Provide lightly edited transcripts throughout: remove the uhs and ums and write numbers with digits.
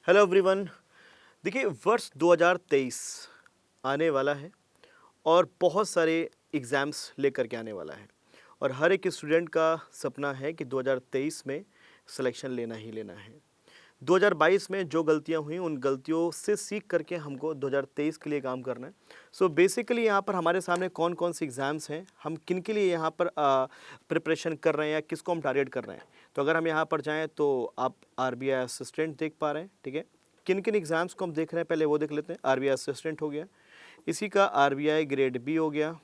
Hello everyone. देखिए, वर्ष 2023 आने वाला है और बहुत सारे एग्ज़ाम्स लेकर के आने वाला है और हर एक स्टूडेंट का सपना है कि 2023 में सिलेक्शन लेना ही लेना है। 2022 में जो गलतियां हुई उन गलतियों से सीख करके हमको 2023 के लिए काम करना है। सो बेसिकली यहाँ पर हमारे सामने कौन कौन से एग्ज़ाम्स हैं, हम किन के लिए यहाँ पर प्रिपरेशन कर रहे हैं या किसको हम टारगेट कर रहे हैं। तो अगर हम यहाँ पर जाएँ तो आप आरबीआई असिस्टेंट देख पा रहे हैं, ठीक है। किन किन एग्ज़ाम्स को हम देख रहे हैं पहले वो देख लेते हैं। आरबीआई असिस्टेंट हो गया, इसी का आरबीआई ग्रेड बी हो गया,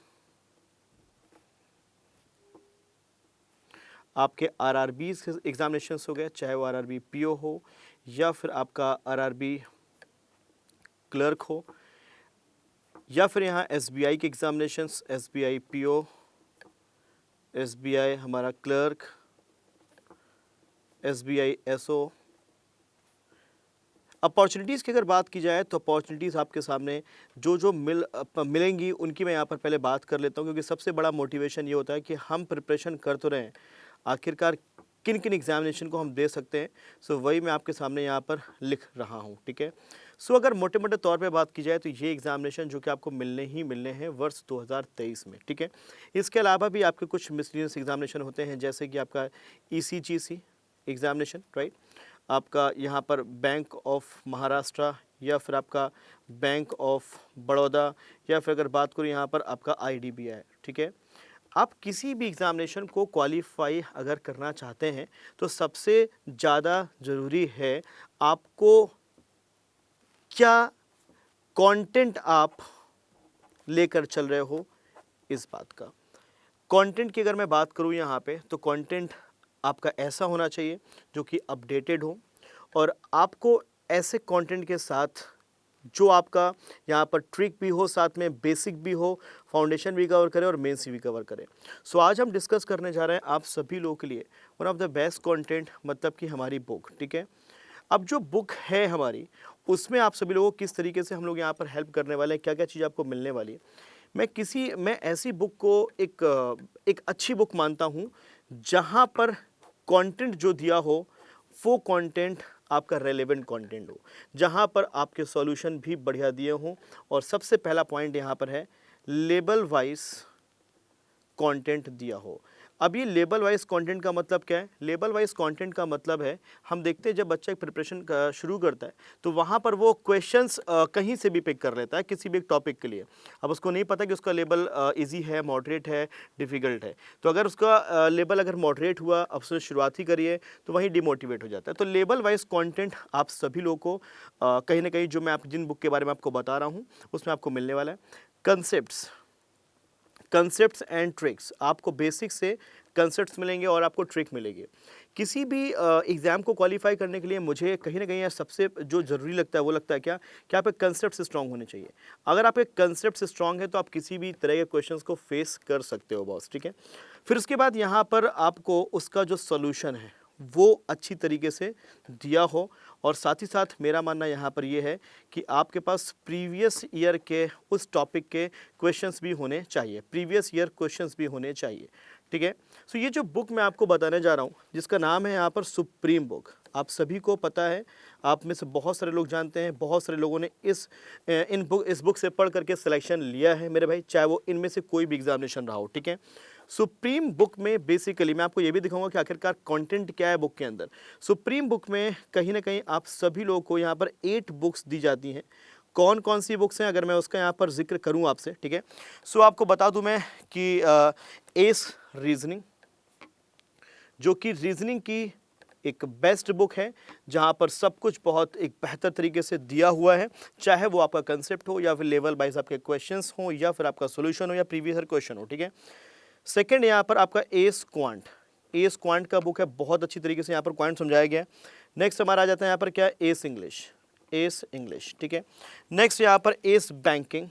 आपके आरआरबी एग्जामिनेशंस हो गए, चाहे वो आरआरबी पीओ हो या फिर आपका आरआरबी क्लर्क हो, या फिर यहाँ एसबीआई के एग्जामिनेशंस, एसबीआई पीओ, एसबीआई हमारा क्लर्क, एसबीआई एसओ। अपॉर्चुनिटीज़ की अगर बात की जाए तो अपॉर्चुनिटीज़ आपके सामने जो जो मिलेंगी उनकी मैं यहाँ पर पहले बात कर लेता हूँ, क्योंकि सबसे बड़ा मोटिवेशन ये होता है कि हम प्रिपरेशन कर तो रहे हैं, आखिरकार किन किन एग्जामिनेशन को हम दे सकते हैं। सो वही मैं आपके सामने यहाँ पर लिख रहा हूँ, ठीक है। सो अगर मोटे मोटे तौर पे बात की जाए तो ये एग्जामिनेशन जो कि आपको मिलने ही मिलने हैं वर्ष 2023 में, ठीक है। इसके अलावा भी आपके कुछ मिसलिनियस एग्जामिनेशन होते हैं, जैसे कि आपका ईसीजीसी एग्जामिनेशन, राइट, आपका यहाँ पर बैंक ऑफ महाराष्ट्र या फिर आपका बैंक ऑफ बड़ौदा, या फिर अगर बात करूँ यहाँ पर आपका आईडीबीआई, ठीक है। आप किसी भी एग्ज़ामिनेशन को क्वालिफाई अगर करना चाहते हैं तो सबसे ज़्यादा ज़रूरी है आपको क्या कंटेंट आप लेकर चल रहे हो, इस बात का। कंटेंट की अगर मैं बात करूं यहाँ पे तो कंटेंट आपका ऐसा होना चाहिए जो कि अपडेटेड हो, और आपको ऐसे कंटेंट के साथ जो आपका यहाँ पर ट्रिक भी हो, साथ में बेसिक भी हो, फाउंडेशन भी कवर करे और मेंस भी कवर करे। सो आज हम डिस्कस करने जा रहे हैं आप सभी लोगों के लिए one of the best content, मतलब कि हमारी बुक, ठीक है। अब जो बुक है हमारी, उसमें आप सभी लोगों को किस तरीके से हम लोग यहाँ पर हेल्प करने वाले हैं, क्या क्या चीज़ आपको मिलने वाली है। मैं ऐसी बुक को एक अच्छी बुक मानता हूँ जहाँ पर कंटेंट जो दिया हो वो कंटेंट आपका रेलेवेंट कंटेंट हो, जहाँ पर आपके सॉल्यूशन भी बढ़िया दिए हों। और सबसे पहला पॉइंट यहाँ पर है लेबल वाइज कंटेंट दिया हो। अब ये लेबल वाइज कंटेंट का मतलब क्या है? लेबल वाइज कंटेंट का मतलब है, हम देखते हैं जब बच्चा एक प्रिपरेशन शुरू करता है तो वहाँ पर वो क्वेश्चंस कहीं से भी पिक कर लेता है किसी भी एक टॉपिक के लिए। अब उसको नहीं पता कि उसका लेबल इजी है, मॉडरेट है, डिफ़िकल्ट है। तो अगर उसका लेबल अगर मॉडरेट हुआ, अब उसने शुरुआत ही करी है, तो वहीं डिमोटिवेट हो जाता है। तो लेबल वाइज कंटेंट आप सभी लोगों को कहीं ना कहीं जो मैं आप जिन बुक के बारे में आपको बता रहा हूँ उसमें आपको मिलने वाला है। कंसेप्ट्स एंड ट्रिक्स, आपको बेसिक से कंसेप्ट्स मिलेंगे और आपको ट्रिक मिलेगी। किसी भी एग्ज़ाम को क्वालिफाई करने के लिए मुझे कहीं ना कहीं सबसे जो ज़रूरी लगता है वो लगता है क्या, कि आप एक कंसेप्ट स्ट्रांग होने चाहिए। अगर आप एक कंसेप्ट स्ट्रांग है तो आप किसी भी तरह के क्वेश्चंस को फेस कर सकते हो बॉस, ठीक है। फिर उसके बाद यहाँ पर आपको उसका जो सोल्यूशन है वो अच्छी तरीके से दिया हो, और साथ ही साथ मेरा मानना यहाँ पर ये है कि आपके पास प्रीवियस ईयर के उस टॉपिक के क्वेश्चंस भी होने चाहिए, प्रीवियस ईयर क्वेश्चंस भी होने चाहिए, ठीक है। सो ये जो बुक मैं आपको बताने जा रहा हूँ जिसका नाम है यहाँ पर सुप्रीम बुक, आप सभी को पता है, आप में से बहुत सारे लोग जानते हैं, बहुत सारे लोगों ने इस बुक से पढ़ करके सिलेक्शन लिया है मेरे भाई, चाहे वो इनमें से कोई भी एग्जामिनेशन रहा हो, ठीक है। सुप्रीम बुक में बेसिकली मैं आपको ये भी दिखाऊंगा कि आखिरकार कंटेंट क्या है बुक के अंदर। सुप्रीम बुक में कहीं ना कहीं आप सभी लोगों को यहाँ पर 8 बुक्स दी जाती हैं। कौन कौन सी बुक्स हैं अगर मैं उसका यहाँ पर जिक्र करूँ आपसे, ठीक है। सो आपको बता दूं मैं कि एस रीजनिंग, जो कि रीजनिंग की एक बेस्ट बुक है, जहाँ पर सब कुछ बहुत एक बेहतर तरीके से दिया हुआ है, चाहे वो आपका कंसेप्ट हो या फिर लेवल वाइज आपके क्वेश्चंस हो या फिर आपका सॉल्यूशन हो या प्रीवियस ईयर क्वेश्चन हो, ठीक है। सेकंड यहाँ पर आपका एस क्वांट का बुक है, बहुत अच्छी तरीके से यहाँ पर क्वांट समझाया गया है। नेक्स्ट हमारा आ जाता है यहाँ पर क्या, एस इंग्लिश, ठीक है। नेक्स्ट यहाँ पर एस बैंकिंग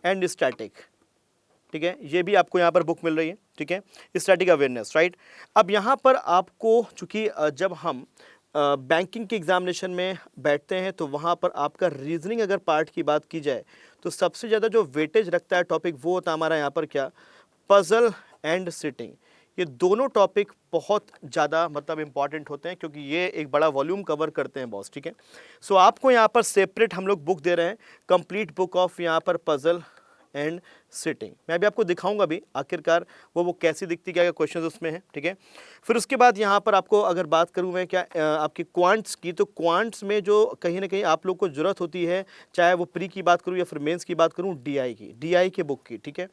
एंड स्टैटिक, ठीक है, ये भी आपको यहाँ पर बुक मिल रही है, ठीक है, स्टैटिक अवेयरनेस, राइट। अब यहाँ पर आपको चूंकि जब हम बैंकिंग के एग्जामिनेशन में बैठते हैं तो वहाँ पर आपका रीजनिंग अगर पार्ट की बात की जाए तो सबसे ज़्यादा जो वेटेज रखता है टॉपिक वो होता है हमारा यहाँ पर क्या, पजल एंड सिटिंग। ये दोनों टॉपिक बहुत ज़्यादा मतलब इंपॉर्टेंट होते हैं क्योंकि ये एक बड़ा वॉल्यूम कवर करते हैं बॉस, ठीक है। सो आपको यहाँ पर सेपरेट हम लोग बुक दे रहे हैं, कंप्लीट बुक ऑफ यहाँ पर पजल एंड सिटिंग। मैं भी आपको दिखाऊंगा भी आखिरकार वो कैसी दिखती, क्या क्या क्वेश्चंस उसमें हैं, ठीक है। फिर उसके बाद यहाँ पर आपको अगर बात करूँ मैं क्या आपकी क्वांट्स की, तो क्वांट्स में जो कहीं ना कहीं आप लोग को ज़रूरत होती है, चाहे वो प्री की बात करूँ या फिर मेंस की बात करूँ, डीआई की, डीआई के बुक की, ठीक है।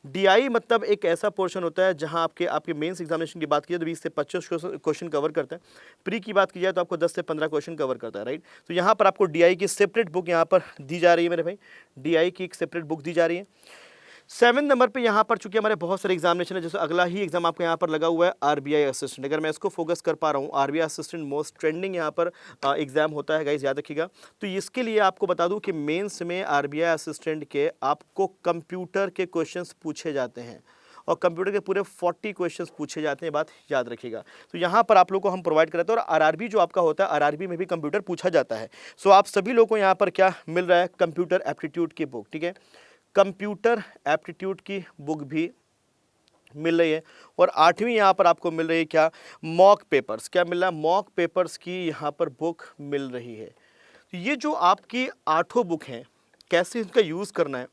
डीआई मतलब एक ऐसा पोर्शन होता है जहाँ आपके मेंस एग्जामिनेशन की बात की जाए तो 20 से 25 क्वेश्चन कवर करता है, प्री की बात की जाए तो आपको 10 से 15 क्वेश्चन कवर करता है, राइट। तो यहाँ पर आपको डीआई की सेपरेट बुक यहाँ पर दी जा रही है मेरे भाई, डीआई की एक सेपरेट बुक दी जा रही है। 7 नंबर पे यहाँ पर चूंकि हमारे बहुत सारे एग्जामिनेशन है, जैसे अगला ही एग्जाम आपको यहाँ पर लगा हुआ है आरबीआई असिस्टेंट। अगर मैं इसको फोकस कर पा रहा हूँ, आरबीआई असिस्टेंट मोस्ट ट्रेंडिंग यहाँ पर एग्जाम होता है गाइस, याद रखिएगा। तो इसके लिए आपको बता दूं कि मेंस में आरबीआई असिस्टेंट के आपको कंप्यूटर के क्वेश्चंस पूछे जाते हैं और कंप्यूटर के पूरे 40 क्वेश्चंस पूछे जाते हैं, बात याद रखिएगा। तो यहाँ पर आप लोग को हम प्रोवाइड कराते हैं और आरआरबी जो आपका होता है, आरआरबी में भी कंप्यूटर पूछा जाता है। सो आप सभी लोगों को यहाँ पर क्या मिल रहा है, कंप्यूटर एप्टीट्यूड की बुक, ठीक है। कंप्यूटर एप्टीट्यूड की बुक भी मिल रही है और 8वीं यहाँ पर आपको मिल रही है क्या, मॉक पेपर्स। क्या मिल रहा है, मॉक पेपर्स की यहाँ पर बुक मिल रही है। तो ये जो आपकी 8 बुक हैं, कैसे इनका यूज़ करना है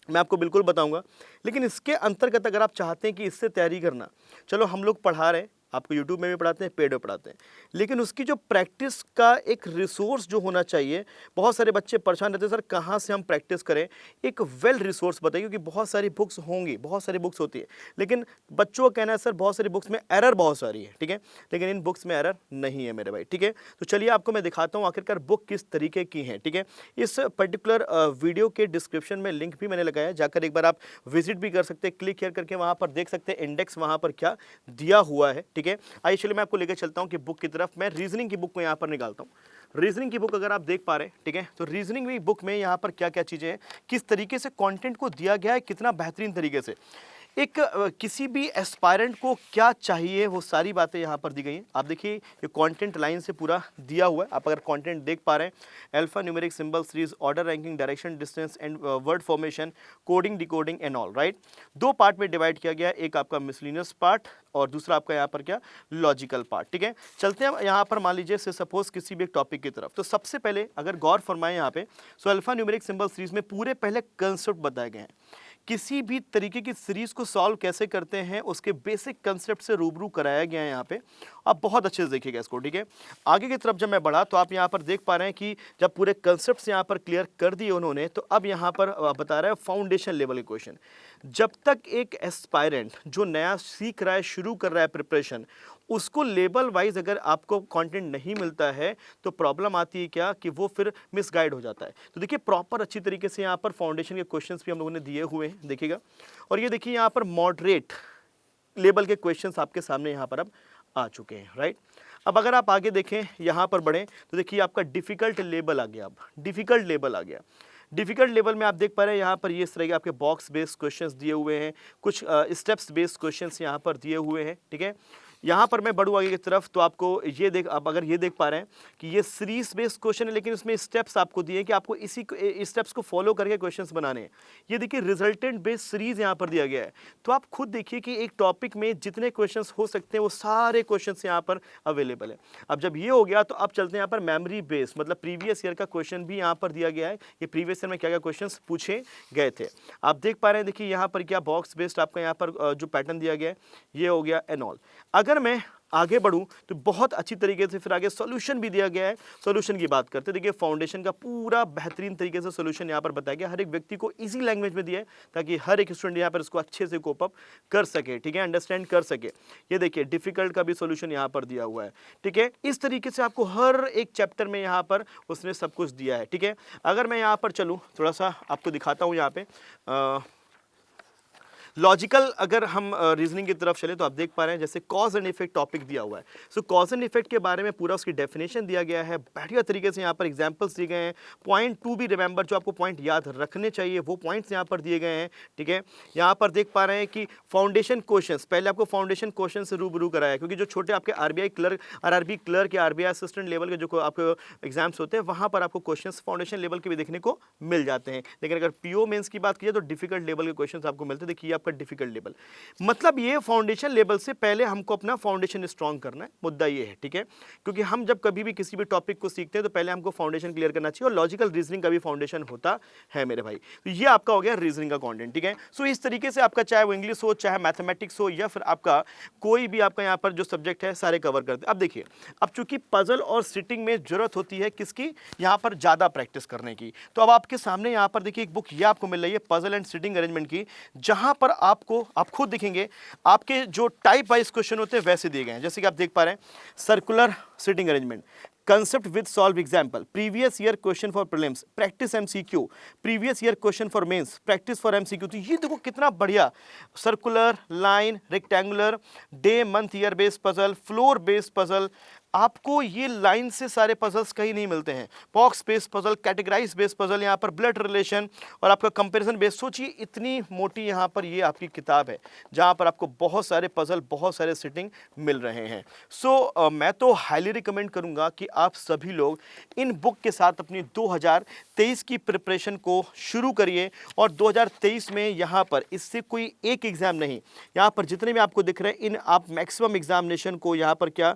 मैं आपको बिल्कुल बताऊंगा। लेकिन इसके अंतर्गत अगर आप चाहते हैं कि इससे तैयारी करना, चलो हम लोग पढ़ा रहे हैं, आपको यूट्यूब में भी पढ़ाते हैं, पेड में पढ़ाते हैं, लेकिन उसकी जो प्रैक्टिस का एक रिसोर्स जो होना चाहिए, बहुत सारे बच्चे परेशान रहते हैं सर कहाँ से हम प्रैक्टिस करें। एक वेल रिसोर्स बताइए, क्योंकि बहुत सारी बुक्स होंगी, बहुत सारी बुक्स होती है, लेकिन बच्चों का कहना है सर बहुत सारी बुक्स में एरर बहुत सारी है, ठीक है, लेकिन इन बुक्स में एरर नहीं है मेरे भाई, ठीक है। तो चलिए आपको मैं दिखाता हूँ आखिरकार बुक किस तरीके की है, ठीक है। इस पर्टिकुलर वीडियो के डिस्क्रिप्शन में लिंक भी मैंने लगाया, जाकर एक बार आप विजिट भी कर सकते हैं, क्लिक करके वहाँ पर देख सकते हैं इंडेक्स वहाँ पर क्या दिया हुआ है, ठीक है। आइए चलिए मैं आपको लेकर चलता हूं कि बुक की तरफ। मैं रीजनिंग की बुक को यहां पर निकालता हूं। रीजनिंग की बुक अगर आप देख पा रहे हैं, ठीक है, तो रीजनिंग की बुक में यहां पर क्या क्या चीजें हैं, किस तरीके से कंटेंट को दिया गया है, कितना बेहतरीन तरीके से एक किसी भी एस्पायरेंट को क्या चाहिए वो सारी बातें यहाँ पर दी गई हैं। आप देखिए ये कंटेंट लाइन से पूरा दिया हुआ है, आप अगर कंटेंट देख पा रहे हैं, alpha numeric symbol series, order ranking, direction, distance and word formation, coding, decoding and all, right. 2 part में डिवाइड किया गया है, एक आपका मिसलिनियस पार्ट और दूसरा आपका यहाँ पर क्या, लॉजिकल पार्ट, ठीक है। चलते हैं यहाँ पर, मान लीजिए से सपोज किसी भी एक टॉपिक की तरफ। तो सबसे पहले अगर गौर फरमाएं यहाँ पे, so alpha numeric symbol series में पूरे पहले कंसेप्ट बताए गए हैं, किसी भी तरीके की सीरीज को सॉल्व कैसे करते हैं उसके बेसिक कंसेप्ट से रूबरू कराया गया है यहाँ पे। आप बहुत अच्छे से देखिएगा इसको, ठीक है। आगे की तरफ जब मैं बढ़ा तो आप यहाँ पर देख पा रहे हैं कि जब पूरे कंसेप्ट्स यहाँ पर क्लियर कर दिए उन्होंने, तो अब यहाँ पर बता रहा है फाउंडेशन लेवल के क्वेश्चन। जब तक एक एस्पायरेंट जो नया सीख रहा है, शुरू कर रहा है प्रिपरेशन, उसको लेवल वाइज अगर आपको कंटेंट नहीं मिलता है तो प्रॉब्लम आती है क्या, कि वो फिर मिसगाइड हो जाता है। तो देखिए प्रॉपर अच्छी तरीके से यहाँ पर फाउंडेशन के क्वेश्चंस भी हम लोगों ने दिए हुए हैं, देखिएगा। और ये देखिए यहाँ पर मॉडरेट लेवल के क्वेश्चंस आपके सामने यहाँ पर अब आ चुके हैं, राइट। अब अगर आप आगे देखें, यहाँ पर बढ़ें, तो देखिए आपका डिफिकल्ट लेवल आ गया, अब डिफिकल्ट लेवल आ गया। डिफिकल्ट लेवल में आप देख पा रहे हैं यहाँ पर ये इस तरह के आपके बॉक्स बेस्ड क्वेश्चंस दिए हुए हैं, कुछ स्टेप्स बेस्ड क्वेश्चंस यहाँ पर दिए हुए हैं, ठीक है। यहाँ पर मैं बढ़ूँ आगे की तरफ तो आपको ये आप अगर ये देख पा रहे हैं कि ये सीरीज बेस्ड क्वेश्चन है, लेकिन उसमें स्टेप्स आपको दिए कि आपको इसी स्टेप्स को फॉलो करके क्वेश्चंस बनाने हैं। ये देखिए रिजल्टेंट बेस्ड सीरीज यहाँ पर दिया गया है। तो आप खुद देखिए कि एक टॉपिक में जितने क्वेश्चंस हो सकते हैं वो सारे क्वेश्चंस यहाँ पर अवेलेबल है। अब जब ये हो गया तो अब चलते हैं यहाँ पर मेमोरी बेस्ड, मतलब प्रीवियस ईयर का क्वेश्चन भी यहाँ पर दिया गया है, ये प्रीवियस ईयर में क्या क्या क्वेश्चन पूछे गए थे आप देख पा रहे हैं। देखिए यहाँ पर क्या बॉक्स बेस्ड आपका यहाँ पर जो पैटर्न दिया गया है ये हो गया एंड ऑल। अगर मैं आगे बढ़ूं तो बहुत अच्छी तरीके से फिर आगे सॉल्यूशन भी दिया गया है। सॉल्यूशन की बात करते हैं, देखिए फाउंडेशन का पूरा बेहतरीन तरीके से सॉल्यूशन यहाँ पर बताया गया, हर एक व्यक्ति को इजी लैंग्वेज में दिया है ताकि हर एक स्टूडेंट यहाँ पर इसको अच्छे से कोप अप कर सके, ठीक है, अंडरस्टैंड कर सके। ये देखिए डिफिकल्ट का भी सॉल्यूशन यहाँ पर दिया हुआ है, ठीक है। इस तरीके से आपको हर एक चैप्टर में यहाँ पर उसने सब कुछ दिया है, ठीक है। अगर मैं यहाँ पर चलूँ थोड़ा सा आपको दिखाता हूँ यहाँ पे लॉजिकल, अगर हम रीजनिंग की तरफ चले तो आप देख पा रहे हैं जैसे कॉज एंड इफेक्ट टॉपिक दिया हुआ है। सो कॉज एंड इफेक्ट के बारे में पूरा उसकी डेफिनेशन दिया गया है, बढ़िया तरीके से यहाँ पर एग्जांपल्स दिए गए हैं। पॉइंट 2 भी रिमेंबर, जो आपको पॉइंट याद रखने चाहिए वो पॉइंट्स यहाँ पर दिए गए हैं, ठीक है। यहाँ पर देख पा रहे हैं कि फाउंडेशन क्वेश्चंस, पहले आपको फाउंडेशन क्वेश्चन से रूबरू कराया है, क्योंकि जो छोटे आपके आरबीआई क्लर्क, आरआरबी क्लर्क या आरबीआई असिस्टेंट लेवल के जो आपके एग्जाम्स होते हैं वहाँ पर आपको क्वेश्चन फाउंडेशन लेवल के भी देखने को मिल जाते हैं। लेकिन अगर पीओ मेंस की बात की जाए तो डिफिकल्ट लेवल के क्वेश्चन आपको मिलते हैं। देखिए आप आपका डिफिकल्ट लेवल। मतलब ये फाउंडेशन लेवल से पहले हमको अपना फाउंडेशन स्ट्रांग करना है, मुद्दा ये है, ठीक है। क्योंकि हम जब कभी भी किसी भी टॉपिक को सीखते हैं तो पहले हमको फाउंडेशन क्लियर करना चाहिए, और लॉजिकल रीजनिंग का भी फाउंडेशन होता है मेरे भाई। तो ये आपका हो गया रीजनिंग का कंटेंट, ठीक है। सो इस तरीके से आपका चाहे वो इंग्लिश हो, चाहे मैथमेटिक्स हो, या फिर आपका कोई भी आपका यहाँ पर जो सब्जेक्ट है सारे कवर करते हैं। अब देखिए, अब चूंकि पजल और सिटिंग में जरूरत होती है किसकी, यहाँ पर ज्यादा प्रैक्टिस करने की, तो अब आपके सामने यहाँ पर देखिए एक बुक ये आपको मिल रही है पजल एंड सिटिंग अरेंजमेंट की, जहां पर आपको, आप खुद देखेंगे आपके जो टाइप वाइज क्वेश्चन होते हैं वैसे दिए गए हैं। जैसे कि आप देख पा रहे हैं, circular sitting arrangement, concept with solve example, previous year question for prelims, practice MCQ, previous year question for mains, practice for MCQ। तो ये देखो कितना बढ़िया, circular, line, rectangular, day month year based puzzle, floor based puzzle, आपको ये line से सारे puzzles कहीं नहीं मिलते हैं। Box based puzzle, categorize based puzzle, यहाँ पर ब्लड रिलेशन और आपका कंपैरिजन बेस्ड। सोचिए इतनी मोटी यहाँ पर ये आपकी किताब है जहाँ पर आपको बहुत सारे पजल, बहुत सारे सिटिंग मिल रहे हैं। सो मैं तो हाईली रिकमेंड करूँगा कि आप सभी लोग इन बुक के साथ अपनी 2023 की प्रिपरेशन को शुरू करिए, और 2023 में यहाँ पर इससे कोई एक एग्जाम नहीं, यहाँ पर जितने भी आपको दिख रहे हैं इन आप मैक्सिमम एग्जामिनेशन को यहाँ पर क्या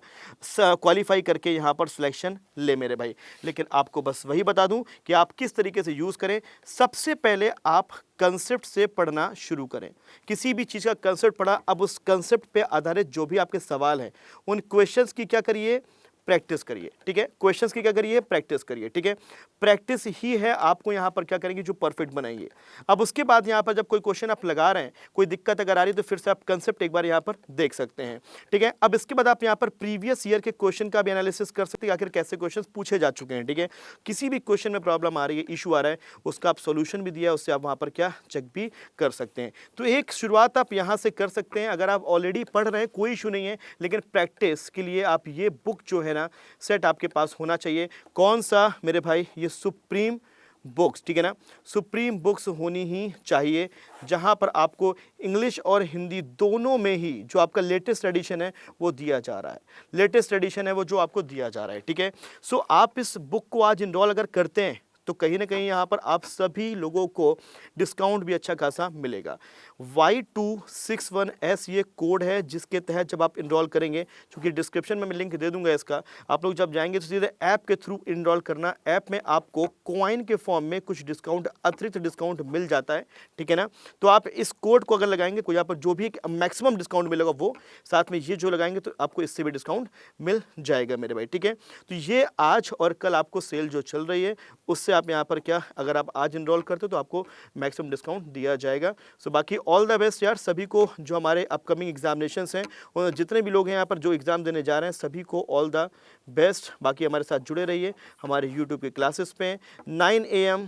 क्वालिफाई करके यहाँ पर सिलेक्शन ले मेरे भाई। लेकिन आपको बस वही बता दूं कि आप किस तरीके से यूज़ करें। सबसे पहले आप कंसेप्ट से पढ़ना शुरू करें, किसी भी चीज़ का कंसेप्ट पढ़ा, अब उस कंसेप्ट पे आधारित जो भी आपके सवाल हैं उन क्वेश्चंस की क्या करिए, प्रैक्टिस करिए, ठीक है। क्वेश्चंस की क्या करिए, प्रैक्टिस करिए, ठीक है। प्रैक्टिस ही है आपको यहाँ पर क्या करेंगे, जो परफेक्ट बनाएंगे। अब उसके बाद यहाँ पर जब कोई क्वेश्चन आप लगा रहे हैं, कोई दिक्कत अगर आ रही है तो फिर से आप कंसेप्ट एक बार यहाँ पर देख सकते हैं, ठीक है। अब इसके बाद आप यहाँ पर प्रीवियस ईयर के क्वेश्चन का भी एनालिसिस कर सकते हैं, आखिर कैसे क्वेश्चन पूछे जा चुके हैं, ठीक है। किसी भी क्वेश्चन में प्रॉब्लम आ रही है, इशू आ रहा है, उसका आप सोल्यूशन भी दिया है, उससे आप वहाँ पर क्या चेक भी कर सकते हैं। तो एक शुरुआत आप यहाँ से कर सकते हैं। अगर आप ऑलरेडी पढ़ रहे हैं कोई इशू नहीं है, लेकिन प्रैक्टिस के लिए आप ये बुक जो है ना सेट आपके पास होना चाहिए। कौन सा मेरे भाई, ये सुप्रीम बुक्स, ठीक है ना, सुप्रीम बुक्स होनी ही चाहिए, जहां पर आपको इंग्लिश और हिंदी दोनों में ही जो आपका लेटेस्ट एडिशन है वो दिया जा रहा है, लेटेस्ट एडिशन है वो जो आपको दिया जा रहा है, ठीक है। सो आप इस बुक को आज इनरोल अगर करते हैं तो कहीं ना कहीं यहाँ पर आप सभी लोगों को डिस्काउंट भी अच्छा खासा मिलेगा। Y261S ये कोड है जिसके तहत जब आप इनरोल करेंगे, क्योंकि डिस्क्रिप्शन में मैं लिंक दे दूंगा इसका, आप लोग जब जाएंगे तो सीधे ऐप के थ्रू इनरोल करना। ऐप में आपको कॉइन के फॉर्म में कुछ डिस्काउंट, अतिरिक्त डिस्काउंट मिल जाता है, ठीक है ना। तो आप इस कोड को अगर लगाएंगे, कोई यहाँ पर जो भी मैक्सिमम डिस्काउंट मिलेगा वो, साथ में ये जो लगाएंगे तो आपको इससे भी डिस्काउंट मिल जाएगा मेरे भाई, ठीक है। तो ये आज और कल आपको सेल जो चल रही है उससे आप यहाँ पर क्या, अगर आप आज इनरोल करते हो तो आपको मैक्सिमम डिस्काउंट दिया जाएगा। सो बाकी ऑल द बेस्ट यार सभी को, जो हमारे अपकमिंग एग्जामिनेशंस हैं और जितने भी लोग हैं यहाँ पर जो एग्ज़ाम देने जा रहे हैं सभी को ऑल द बेस्ट। बाकी हमारे साथ जुड़े रहिए हमारे यूट्यूब के क्लासेस पे 9 AM,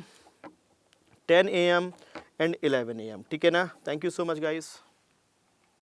10 AM एंड 11 AM, ठीक है ना। Thank you so much guys.